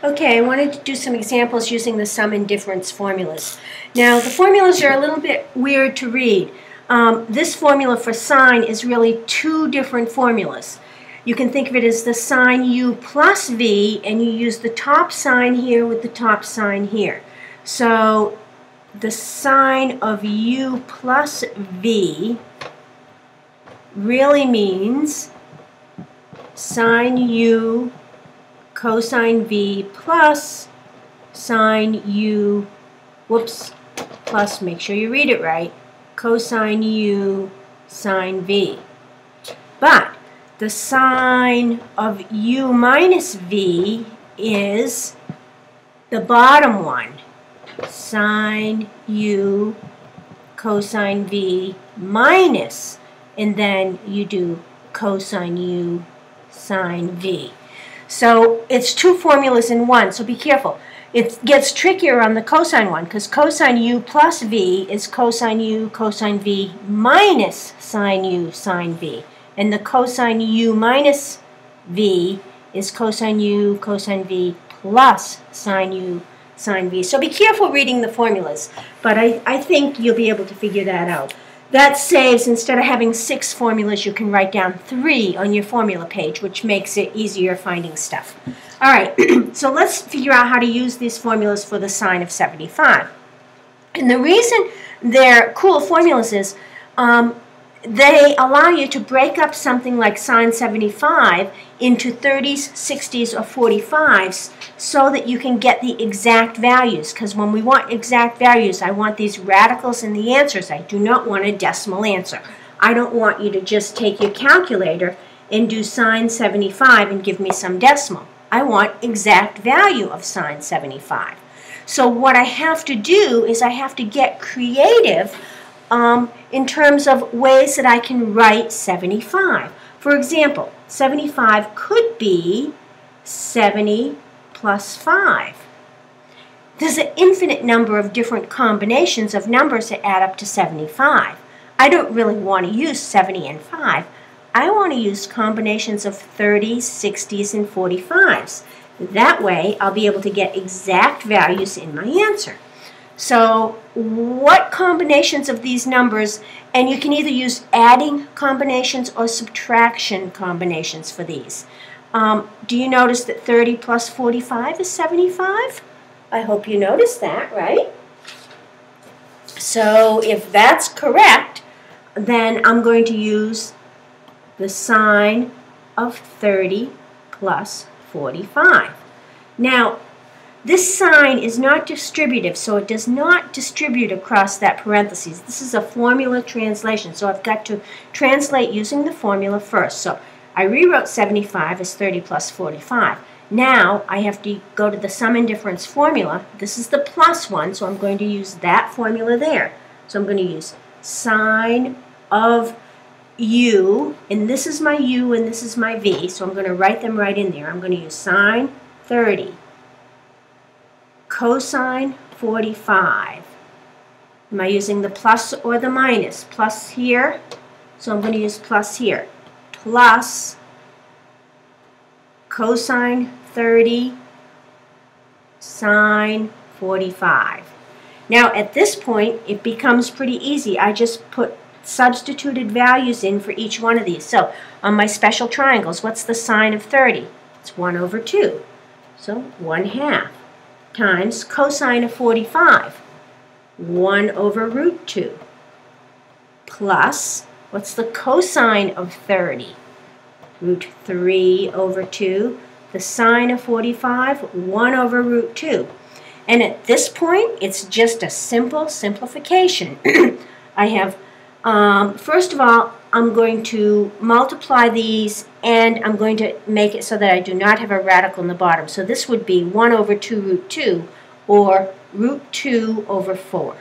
Okay, I wanted to do some examples using the sum and difference formulas. Now, the formulas are a little bit weird to read. This formula for sine is really two different formulas. You can think of it as the sine u plus v, and you use the top sign here with the top sign here. So the sine of u plus v really means sine u cosine v plus sine u, plus, make sure you read it right, cosine u sine v. But the sine of u minus v is the bottom one, sine u cosine v minus, and then you do cosine u sine v. So it's two formulas in one, so be careful. It gets trickier on the cosine one, because cosine u plus v is cosine u cosine v minus sine u sine v. And the cosine u minus v is cosine u cosine v plus sine u sine v. So be careful reading the formulas, but I think you'll be able to figure that out. That saves, instead of having 6 formulas, you can write down 3 on your formula page, which makes it easier finding stuff. All right, so let's figure out how to use these formulas for the sine of 75. And the reason they're cool formulas is they allow you to break up something like sine 75 into 30s, 60s, or 45s so that you can get the exact values. Because when we want exact values, I want these radicals in the answers. I do not want a decimal answer. I don't want you to just take your calculator and do sine 75 and give me some decimal. I want exact value of sine 75. So what I have to do is I have to get creative in terms of ways that I can write 75. For example, 75 could be 70 plus 5. There's an infinite number of different combinations of numbers that add up to 75. I don't really want to use 70 and 5. I want to use combinations of 30s, 60s, and 45s. That way, I'll be able to get exact values in my answer. So what combinations of these numbers, and you can either use adding combinations or subtraction combinations for these. Do you notice that 30 plus 45 is 75? I hope you noticed that, right? So if that's correct, then I'm going to use the sine of 30 plus 45. Now, this sign is not distributive, so it does not distribute across that parentheses. This is a formula translation, so I've got to translate using the formula first. So I rewrote 75 as 30 plus 45. Now I have to go to the sum and difference formula. This is the plus one, so I'm going to use that formula there. So I'm going to use sine of u, and this is my u and this is my v, so I'm going to write them right in there. I'm going to use sine 30 cosine 45. Am I using the plus or the minus? Plus here, so I'm going to use plus here. Plus cosine 30 sine 45. Now at this point it becomes pretty easy. I just put substituted values in for each one of these. So on my special triangles, what's the sine of 30? It's 1 over 2. So 1/2 times cosine of 45, 1 over root 2, plus, what's the cosine of 30? Root 3 over 2. The sine of 45, 1 over root 2. And at this point, it's just a simple simplification. I have, first of all, I'm going to multiply these, and I'm going to make it so that I do not have a radical in the bottom. So this would be 1 over 2 root 2, or root 2 over 4.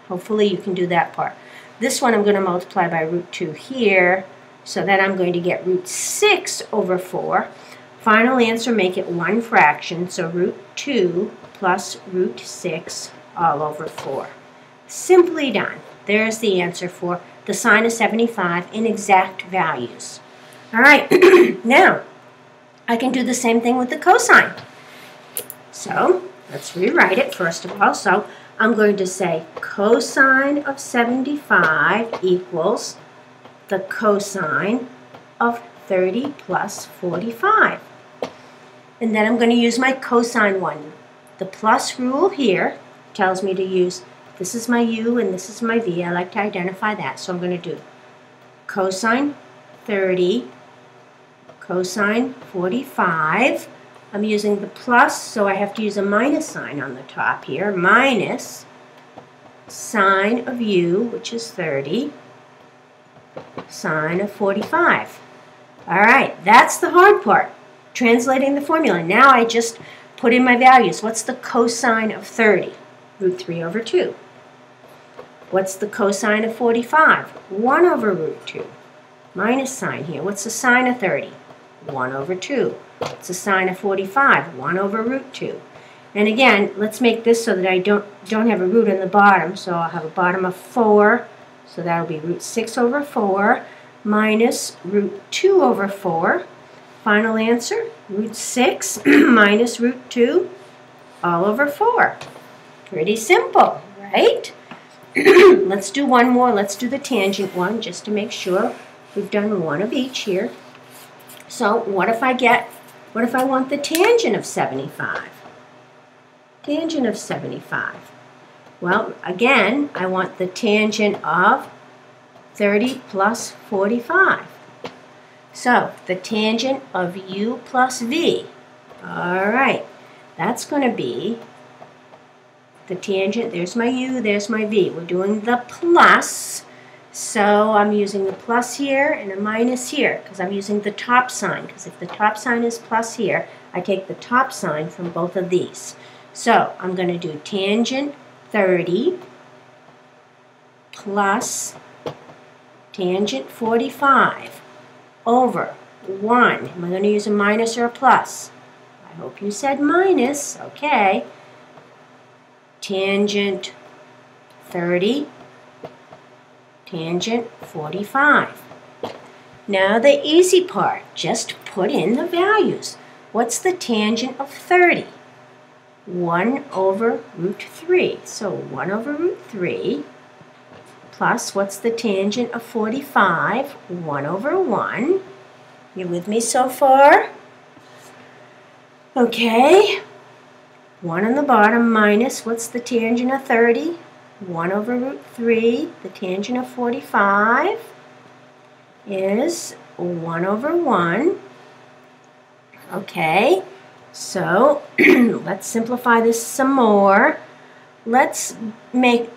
Hopefully you can do that part. This one I'm going to multiply by root 2 here, so then I'm going to get root 6 over 4. Final answer, make it one fraction, so root 2 plus root 6 all over 4. Simply done. There's the answer for the sine of 75 in exact values. All right, now I can do the same thing with the cosine. So let's rewrite it first of all. So I'm going to say cosine of 75 equals the cosine of 30 plus 45. And then I'm going to use my cosine one. The plus rule here tells me to use, this is my u and this is my v. I like to identify that. So I'm going to do cosine 30, cosine 45. I'm using the plus, so I have to use a minus sign on the top here. Minus sine of u, which is 30, sine of 45. All right, that's the hard part, translating the formula. Now I just put in my values. What's the cosine of 30? Root 3 over 2. What's the cosine of 45? 1 over root 2. Minus sign here. What's the sine of 30? 1 over 2. What's the sine of 45? 1 over root 2. And again, let's make this so that I don't have a root in the bottom. So I'll have a bottom of 4. So that'll be root 6 over 4 minus root 2 over 4. Final answer, root 6 minus root 2 all over 4. Pretty simple, right? Let's do one more. Let's do the tangent one just to make sure we've done one of each here. So what if I want the tangent of 75? Tangent of 75. Well, again, I want the tangent of 30 plus 45. So the tangent of u plus v. All right, that's going to be the tangent. There's my u, there's my v. We're doing the plus. So I'm using the plus here and a minus here because I'm using the top sign. Because if the top sign is plus here, I take the top sign from both of these. So I'm going to do tangent 30 plus tangent 45 over 1. Am I going to use a minus or a plus? I hope you said minus. Okay. Tangent 30, tangent 45. Now the easy part, just put in the values. What's the tangent of 30? 1 over root 3. So 1 over root 3 plus what's the tangent of 45? 1 over 1. You with me so far? Okay. 1 on the bottom minus what's the tangent of 30? 1 over root 3. The tangent of 45 is 1 over 1. Okay. So let's simplify this some more. Let's make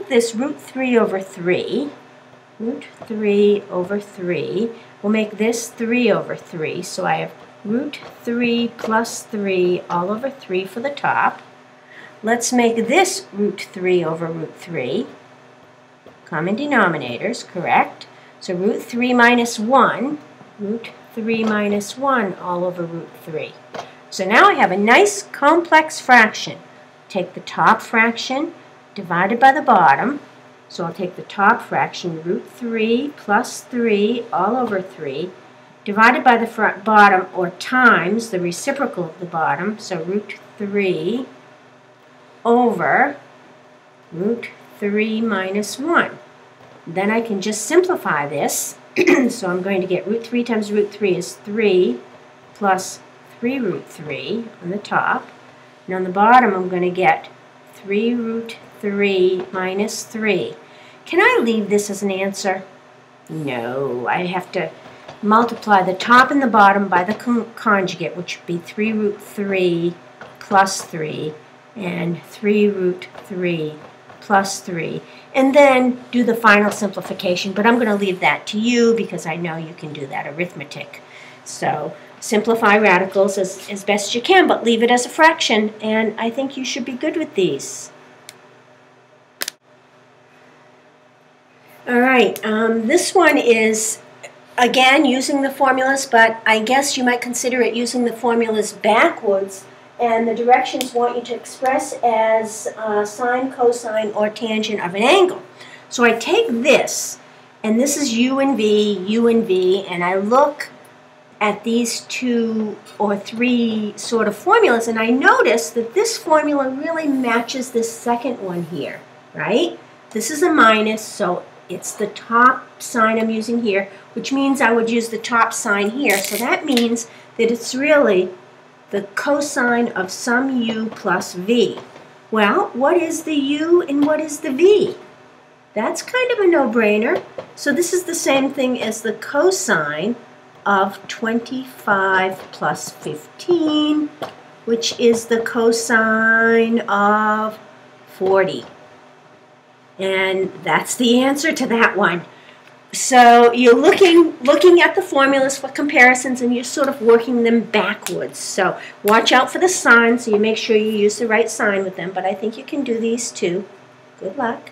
this root 3 over 3. Root 3 over 3. We'll make this 3 over 3. So I have root 3 plus 3 all over 3 for the top. Let's make this root 3 over root 3. Common denominators, correct? So root 3 minus 1. Root 3 minus 1 all over root 3. So now I have a nice complex fraction. Take the top fraction divided by the bottom. So I'll take the top fraction, root 3 plus 3 all over 3, divided by the bottom, or times the reciprocal of the bottom. So root 3 over root 3 minus 1. Then I can just simplify this. So I'm going to get root 3 times root 3 is 3 plus 3 root 3 on the top. And on the bottom, I'm going to get 3 root 3 minus 3. Can I leave this as an answer? No, I have to multiply the top and the bottom by the conjugate, which would be 3 root 3 plus 3 and 3 root 3 plus 3. And then do the final simplification. But I'm going to leave that to you because I know you can do that arithmetic. So simplify radicals as best you can, but leave it as a fraction, and I think you should be good with these. All right, this one is, again, using the formulas, but I guess you might consider it using the formulas backwards, and the directions want you to express as sine, cosine, or tangent of an angle. So I take this, and this is u and v, and I look at these 2 or 3 sort of formulas, and I notice that this formula really matches this second one here, right? This is a minus, so it's the top sign I'm using here, which means I would use the top sign here. So that means that it's really the cosine of some u plus v. Well, what is the u and what is the v? That's kind of a no-brainer. So this is the same thing as the cosine of 25 plus 15, which is the cosine of 40. And that's the answer to that one. So you're looking at the formulas for comparisons, and you're sort of working them backwards. So watch out for the signs, so you make sure you use the right sign with them. But I think you can do these too. Good luck.